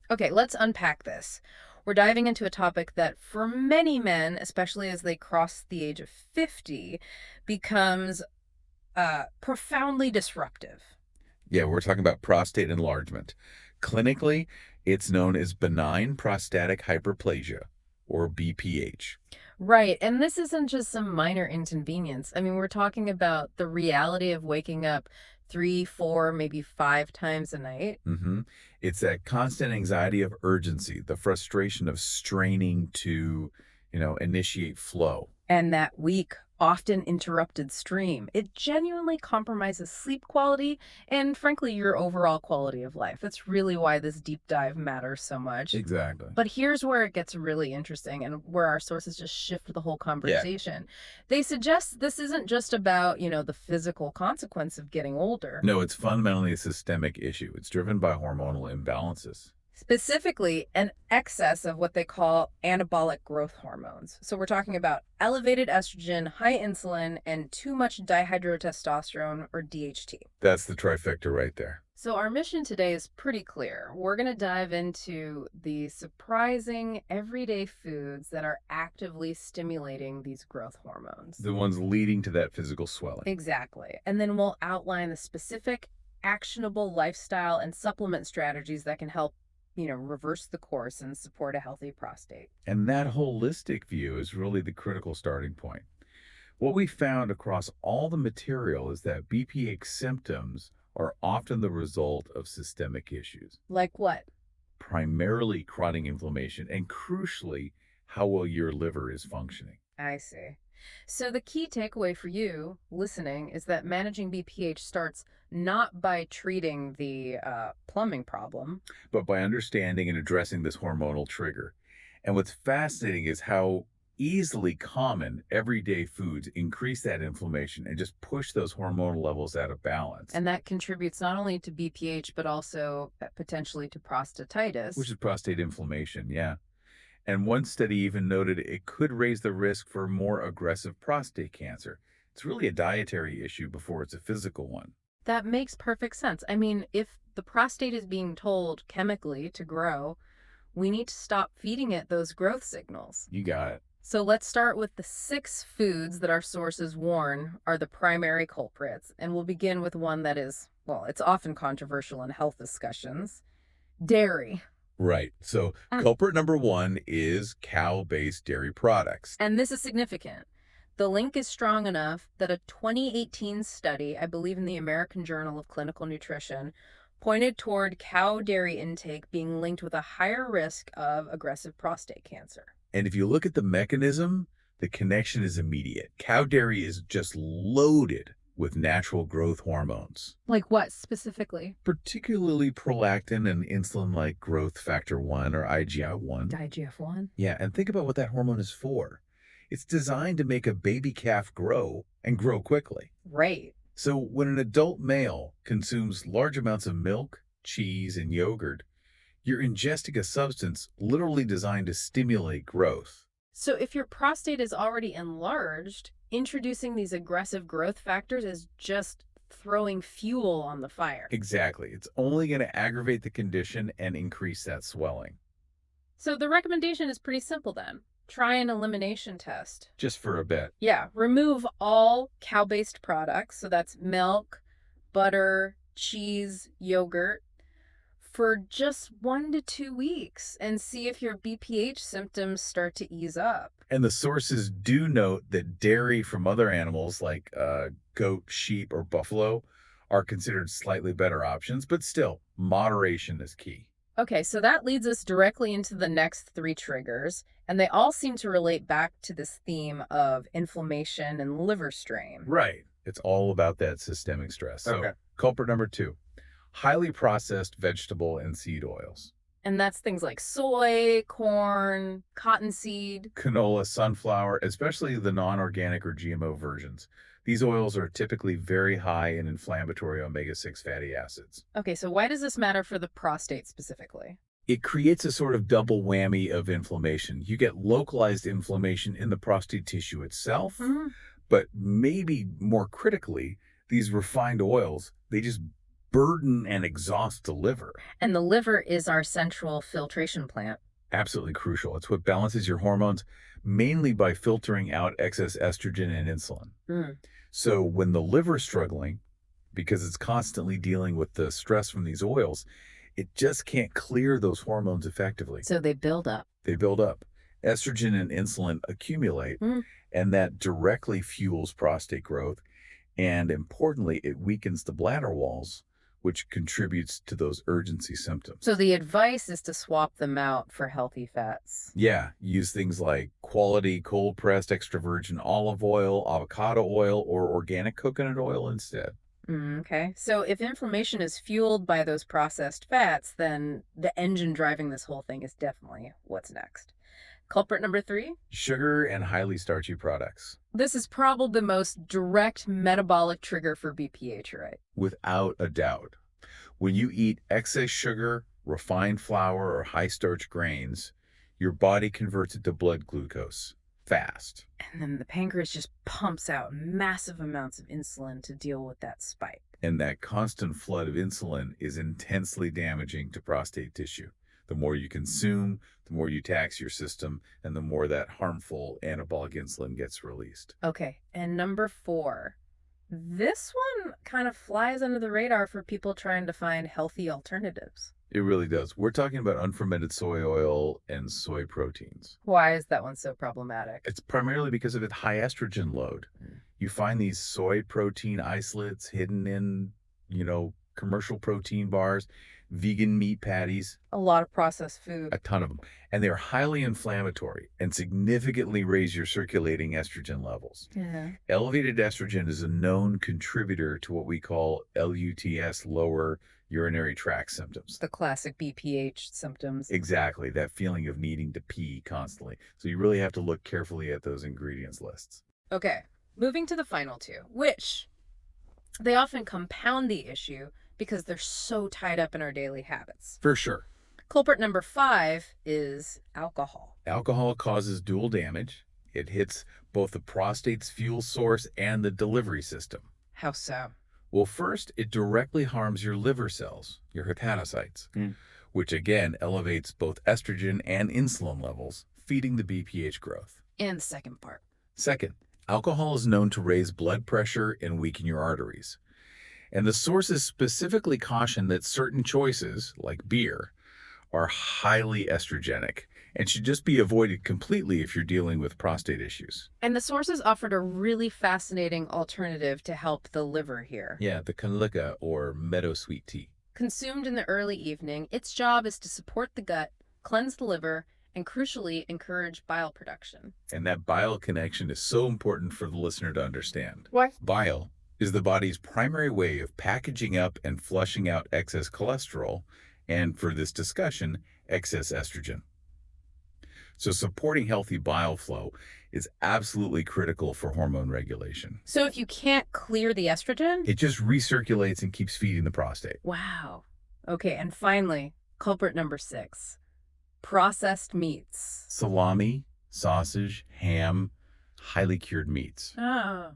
Okay, let's unpack this. We're diving into a topic that for many men, especially as they cross the age of 50, becomes profoundly disruptive. Yeah, we're talking about prostate enlargement. Clinically, it's known as benign prostatic hyperplasia, or BPH. Right, and this isn't just some minor inconvenience. I mean, we're talking about the reality of waking up three, four, maybe five times a night. hmm It's that constant anxiety of urgency, the frustration of straining to, initiate flow. And that weak, often interrupted stream, it genuinely compromises sleep quality and, frankly, your overall quality of life. That's really why this deep dive matters so much. Exactly. But here's where it gets really interesting and where our sources just shift the whole Yeah. conversation. They suggest this isn't just about, the physical consequence of getting older. No, it's fundamentally a systemic issue. It's driven by hormonal imbalances. Specifically, an excess of what they call anabolic growth hormones. So we're talking about elevated estrogen, high insulin, and too much dihydrotestosterone or DHT. That's the trifecta right there. So our mission today is pretty clear. We're going to dive into the surprising everyday foods that are actively stimulating these growth hormones. The ones leading to that physical swelling. Exactly. And then we'll outline the specific actionable lifestyle and supplement strategies that can help reverse the course and support a healthy prostate. And that holistic view is really the critical starting point. What we found across all the material is that BPH symptoms are often the result of systemic issues, Like what? primarily chronic inflammation, and crucially, how well your liver is functioning. I see. So the key takeaway for you listening is that managing BPH starts not by treating the plumbing problem. But by understanding and addressing this hormonal trigger. And what's fascinating is how easily common everyday foods increase that inflammation and just push those hormonal levels out of balance, And that contributes not only to BPH, but also potentially to which prostatitis. is prostate inflammation, yeah. And one study even noted it could raise the risk for more aggressive prostate cancer. It's really a dietary issue before it's a physical one. That makes perfect sense. I mean, if the prostate is being told chemically to grow, we need to stop feeding it those growth signals. You got it. So let's start with the 6 foods that our sources warn are the primary culprits. And we'll begin with one that is, well, it's often controversial in health discussions: dairy. Right. So culprit number one is cow-based dairy products. And this is significant. The link is strong enough that a 2018 study, I believe in the American Journal of Clinical Nutrition, pointed toward cow dairy intake being linked with a higher risk of aggressive prostate cancer. And if you look at the mechanism, the connection is immediate. Cow dairy is just loaded with natural growth hormones, Like what specifically? particularly prolactin and insulin-like growth factor 1 or IGI-1. IGF-1? Yeah, and think about what that hormone is for. It's designed to make a baby calf grow and grow quickly. Right. So when an adult male consumes large amounts of milk, cheese, and yogurt, you're ingesting a substance literally designed to stimulate growth. So if your prostate is already enlarged, introducing these aggressive growth factors is just throwing fuel on the fire. Exactly. It's only going to aggravate the condition and increase that swelling, So the recommendation is pretty simple then. Try an elimination test. just for a bit. Yeah, remove all cow-based products, so that's milk, butter, cheese, yogurt, for just 1 to 2 weeks and see if your BPH symptoms start to ease up. And the sources do note that dairy from other animals like goat, sheep, or buffalo are considered slightly better options, but still, moderation is key. Okay, so that leads us directly into the next 3 triggers, and they all seem to relate back to this theme of inflammation and liver strain. Right. It's all about that systemic stress. So, Okay. culprit number two, highly processed vegetable and seed oils. And that's things like soy, corn, cottonseed. Canola, sunflower, especially the non-organic or GMO versions. These oils are typically very high in inflammatory omega-6 fatty acids. Okay, so why does this matter for the prostate specifically? It creates a sort of double whammy of inflammation. You get localized inflammation in the prostate tissue itself, but maybe more critically, these refined oils, they just burden and exhaust the liver. And the liver is our central filtration plant. Absolutely crucial. It's what balances your hormones, mainly by filtering out excess estrogen and insulin. Mm. So when the liver's struggling, because it's constantly dealing with the stress from these oils, it just can't clear those hormones effectively. So they build up. They build up. Estrogen and insulin accumulate, Mm. and that directly fuels prostate growth. And importantly, it weakens the bladder walls, which contributes to those urgency symptoms. So the advice is to swap them out for healthy fats. Yeah, use things like quality cold-pressed extra virgin olive oil, avocado oil, or organic coconut oil instead. Okay. So if inflammation is fueled by those processed fats, then the engine driving this whole thing is definitely what's next. Culprit number 3. Sugar and highly starchy products. This is probably the most direct metabolic trigger for BPH, right? Without a doubt. When you eat excess sugar, refined flour, or high-starch grains, your body converts it to blood glucose fast. And then the pancreas just pumps out massive amounts of insulin to deal with that spike. And that constant flood of insulin is intensely damaging to prostate tissue. The more you consume, the more you tax your system, and the more that harmful anabolic insulin gets released. Okay. And number 4. This one kind of flies under the radar for people trying to find healthy alternatives. It really does. We're talking about unfermented soy oil and soy proteins. Why is that one so problematic? It's primarily because of its high estrogen load. You find these soy protein isolates hidden in, commercial protein bars, vegan meat patties, A lot of processed food. a ton of them. And they're highly inflammatory and significantly raise your circulating estrogen levels. Yeah. Elevated estrogen is a known contributor to what we call LUTS, lower urinary tract symptoms. The classic BPH symptoms. Exactly, that feeling of needing to pee constantly. So you really have to look carefully at those ingredients lists. Okay, moving to the final 2, which they often compound the issue because they're so tied up in our daily habits. For sure. Culprit number 5 is alcohol. Alcohol causes dual damage. It hits both the prostate's fuel source and the delivery system. How so? Well, first, it directly harms your liver cells, your hepatocytes, which again elevates both estrogen and insulin levels, feeding the BPH growth. And the second part. Second, alcohol is known to raise blood pressure and weaken your arteries. And the sources specifically caution that certain choices, like beer, are highly estrogenic and should just be avoided completely if you're dealing with prostate issues. And the sources offered a really fascinating alternative to help the liver here. Yeah, the Canlica or meadowsweet tea. Consumed in the early evening, its job is to support the gut, cleanse the liver, and crucially encourage bile production. And that bile connection is so important for the listener to understand. Why? Bile is the body's primary way of packaging up and flushing out excess cholesterol, and for this discussion, excess estrogen. So supporting healthy bile flow is absolutely critical for hormone regulation. So if you can't clear the estrogen? It just recirculates and keeps feeding the prostate. Wow. Okay, and finally, culprit number 6, processed meats. Salami, sausage, ham, highly cured meats. Oh.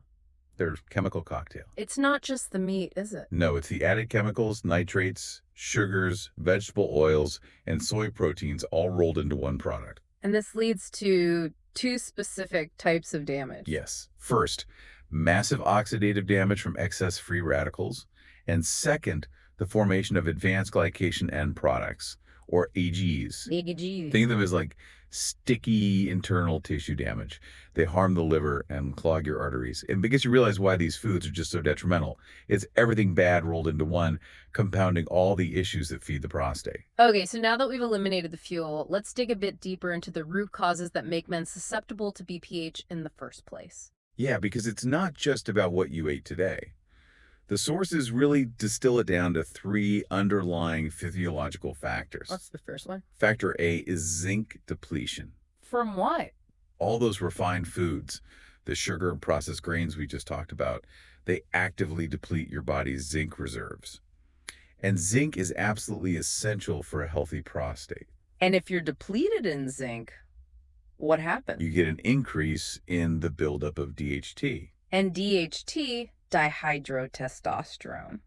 They're chemical cocktail. It's not just the meat, is it? No, it's the added chemicals, nitrates, sugars, vegetable oils, and soy proteins all rolled into one product. And this leads to 2 specific types of damage. Yes. First, massive oxidative damage from excess free radicals. And second, the formation of advanced glycation end products, or AGs. AGs. Think of them as like sticky internal tissue damage. They harm the liver and clog your arteries. And because you realize why these foods are just so detrimental, it's everything bad rolled into one, compounding all the issues that feed the prostate. Okay, so now that we've eliminated the fuel, let's dig a bit deeper into the root causes that make men susceptible to BPH in the first place. Yeah, because it's not just about what you ate today. The sources really distill it down to 3 underlying physiological factors. What's the first one? Factor A is zinc depletion. From what? All those refined foods, the sugar and processed grains we just talked about, they actively deplete your body's zinc reserves. And zinc is absolutely essential for a healthy prostate. And if you're depleted in zinc, what happens? You get an increase in the buildup of DHT. And DHT, dihydrotestosterone.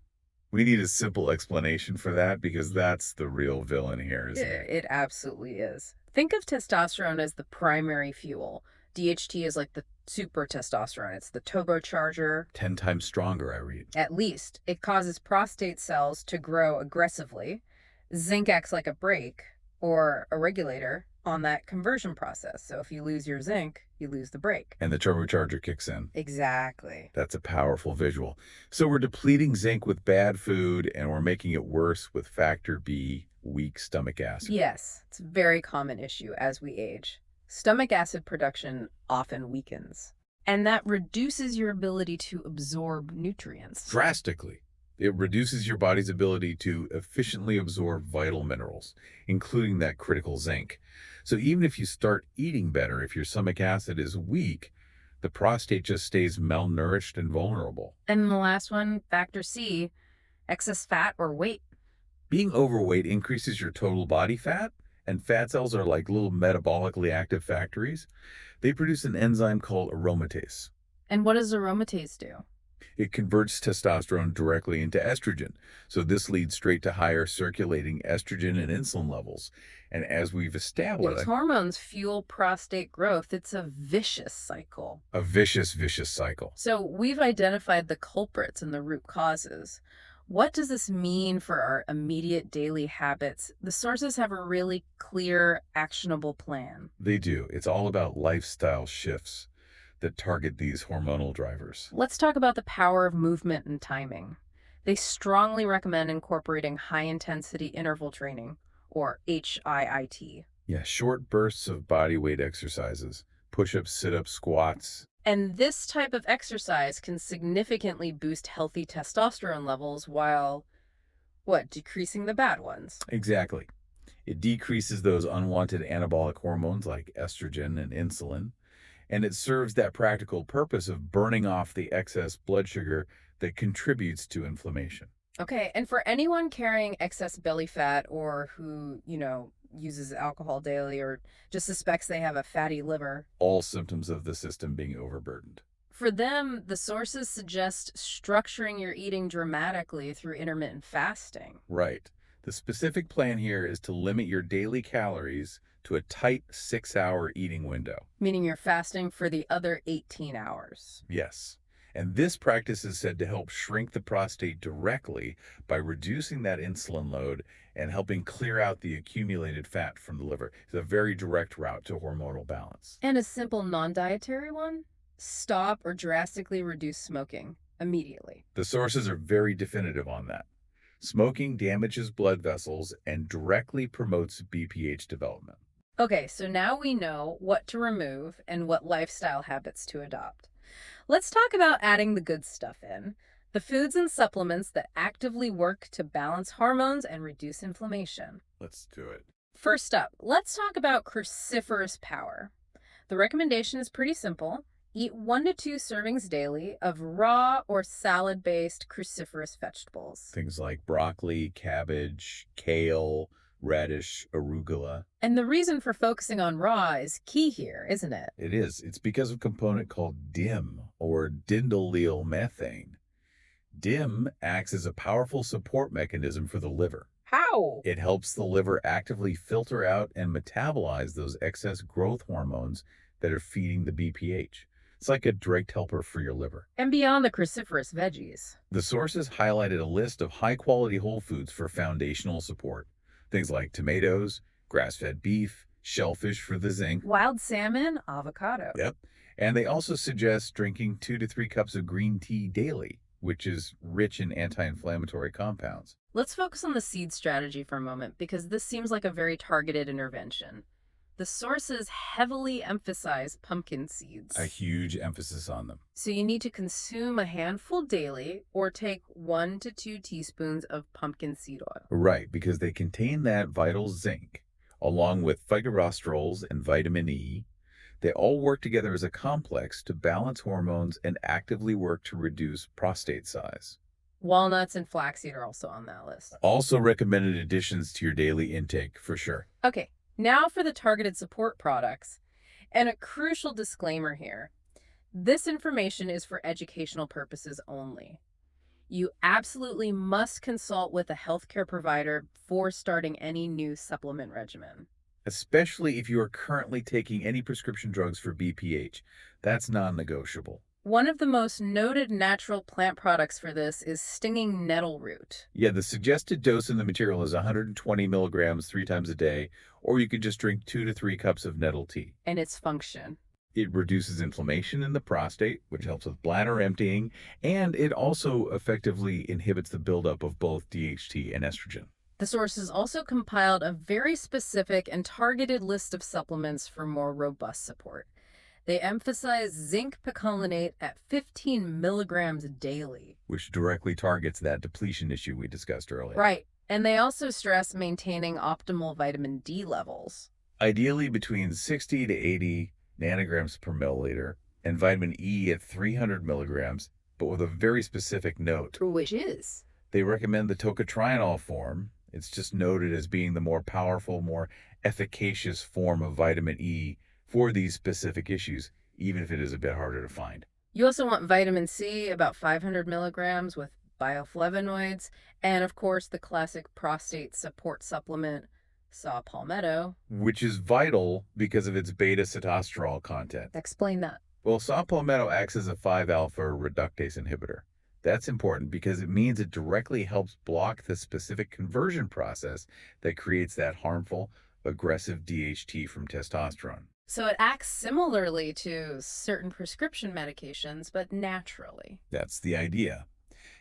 We need a simple explanation for that because that's the real villain here, isn't it? It absolutely is. Think of testosterone as the primary fuel. DHT is like the super testosterone. It's the turbocharger. 10 times stronger, I read. At least it causes prostate cells to grow aggressively. Zinc acts like a brake or a regulator on that conversion process. So if you lose your zinc, you lose the brake. And the turbocharger kicks in. Exactly. That's a powerful visual. So we're depleting zinc with bad food and we're making it worse with factor B, weak stomach acid. Yes, it's a very common issue as we age. Stomach acid production often weakens, and that reduces your ability to absorb nutrients. Drastically. It reduces your body's ability to efficiently absorb vital minerals, including that critical zinc. So even if you start eating better, if your stomach acid is weak, the prostate just stays malnourished and vulnerable. And the last one, factor C, excess fat or weight. Being overweight increases your total body fat, and fat cells are like little metabolically active factories. They produce an enzyme called aromatase. And what does aromatase do? It converts testosterone directly into estrogen. So this leads straight to higher circulating estrogen and insulin levels. And as we've Those established, hormones fuel prostate growth. It's a vicious cycle. a vicious cycle. So we've identified the culprits and the root causes. What does this mean for our immediate daily habits? The sources have a really clear, actionable plan. They do. It's all about lifestyle shifts that target these hormonal drivers. Let's talk about the power of movement and timing. They strongly recommend incorporating high intensity interval training, or HIIT. Yeah, short bursts of body weight exercises, push-ups, sit-ups, squats. And this type of exercise can significantly boost healthy testosterone levels while, what, decreasing the bad ones. Exactly. It decreases those unwanted anabolic hormones like estrogen and insulin, and it serves that practical purpose of burning off the excess blood sugar that contributes to inflammation. Okay, and for anyone carrying excess belly fat or who, uses alcohol daily or just suspects they have a fatty liver, All symptoms of the system being overburdened. for them, the sources suggest structuring your eating dramatically through intermittent fasting, Right. The specific plan here is to limit your daily calories to a tight 6-hour eating window. meaning you're fasting for the other 18 hours. Yes. And this practice is said to help shrink the prostate directly by reducing that insulin load and helping clear out the accumulated fat from the liver. It's a very direct route to hormonal balance. And a simple non-dietary one, stop or drastically reduce smoking immediately. The sources are very definitive on that. Smoking damages blood vessels and directly promotes BPH development. Okay, so now we know what to remove and what lifestyle habits to adopt. Let's talk about adding the good stuff in, the foods and supplements that actively work to balance hormones and reduce inflammation. Let's do it. First up, let's talk about cruciferous power. The recommendation is pretty simple. Eat 1 to 2 servings daily of raw or salad-based cruciferous vegetables. Things like broccoli, cabbage, kale, radish, arugula. And the reason for focusing on raw is key here, isn't it? It is. It's because of a component called DIM, or dinylyl methane. DIM acts as a powerful support mechanism for the liver. How? It helps the liver actively filter out and metabolize those excess growth hormones that are feeding the BPH. It's like a direct helper for your liver. And beyond the cruciferous veggies. The sources highlighted a list of high-quality whole foods for foundational support. Things like tomatoes, grass-fed beef, shellfish for the zinc. Wild salmon, avocado. Yep. And they also suggest drinking 2 to 3 cups of green tea daily, which is rich in anti-inflammatory compounds. Let's focus on the seed strategy for a moment because this seems like a very targeted intervention. The sources heavily emphasize pumpkin seeds. A huge emphasis on them. So you need to consume a handful daily or take 1 to 2 teaspoons of pumpkin seed oil. Right, because they contain that vital zinc, along with phytorostrols and vitamin E. They all work together as a complex to balance hormones and actively work to reduce prostate size. Walnuts and flaxseed are also on that list. Also recommended additions to your daily intake, for sure. Okay, now for the targeted support products. And a crucial disclaimer here. This information is for educational purposes only. You absolutely must consult with a healthcare provider before starting any new supplement regimen. Especially if you are currently taking any prescription drugs for BPH. That's non-negotiable. One of the most noted natural plant products for this is stinging nettle root, Yeah, the suggested dose in the material is 120 milligrams 3 times a day, or you could just drink 2 to 3 cups of nettle tea. and its function. It reduces inflammation in the prostate, which helps with bladder emptying, and it also effectively inhibits the buildup of both DHT and estrogen. The sources also compiled a very specific and targeted list of supplements for more robust support. They emphasize zinc picolinate at 15 milligrams daily. Which directly targets that depletion issue we discussed earlier. Right. And they also stress maintaining optimal vitamin D levels. Ideally between 60 to 80 nanograms per milliliter, and vitamin E at 300 milligrams, but with a very specific note. Which is? They recommend the tocotrienol form. It's just noted as being the more powerful, more efficacious form of vitamin E for these specific issues, even if it is a bit harder to find. You also want vitamin C, about 500 milligrams with bioflavonoids, and of course the classic prostate support supplement, saw palmetto. Which is vital because of its beta-sitosterol content. Explain that. Well, saw palmetto acts as a 5-alpha reductase inhibitor. That's important because it means it directly helps block the specific conversion process that creates that harmful, aggressive DHT from testosterone. So it acts similarly to certain prescription medications, but naturally. That's the idea.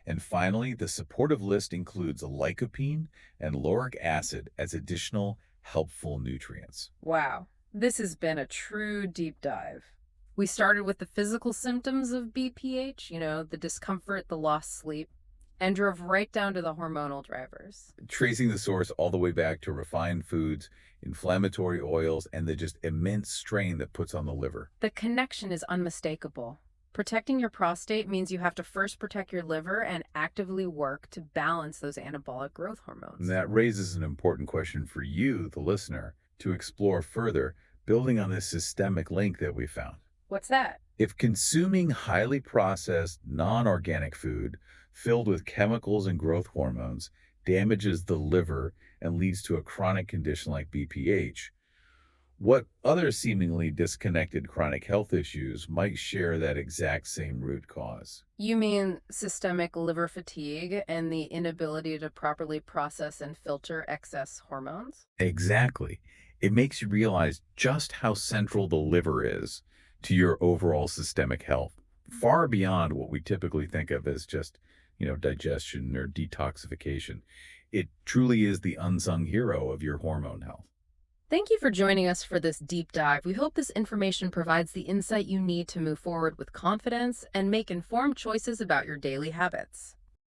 And finally, the supportive list includes lycopene and lauric acid as additional helpful nutrients. Wow, this has been a true deep dive. We started with the physical symptoms of BPH, the discomfort, the lost sleep, and drove right down to the hormonal drivers. Tracing the source all the way back to refined foods, inflammatory oils, and the just immense strain that puts on the liver. The connection is unmistakable. Protecting your prostate means you have to first protect your liver and actively work to balance those anabolic growth hormones. And that raises an important question for you, the listener, to explore further, building on this systemic link that we found. What's that? If consuming highly processed, non-organic food filled with chemicals and growth hormones damages the liver and leads to a chronic condition like BPH, what other seemingly disconnected chronic health issues might share that exact same root cause? You mean systemic liver fatigue and the inability to properly process and filter excess hormones? Exactly. It makes you realize just how central the liver is to your overall systemic health, far beyond what we typically think of as just, digestion or detoxification. It truly is the unsung hero of your hormone health. Thank you for joining us for this deep dive. We hope this information provides the insight you need to move forward with confidence and make informed choices about your daily habits.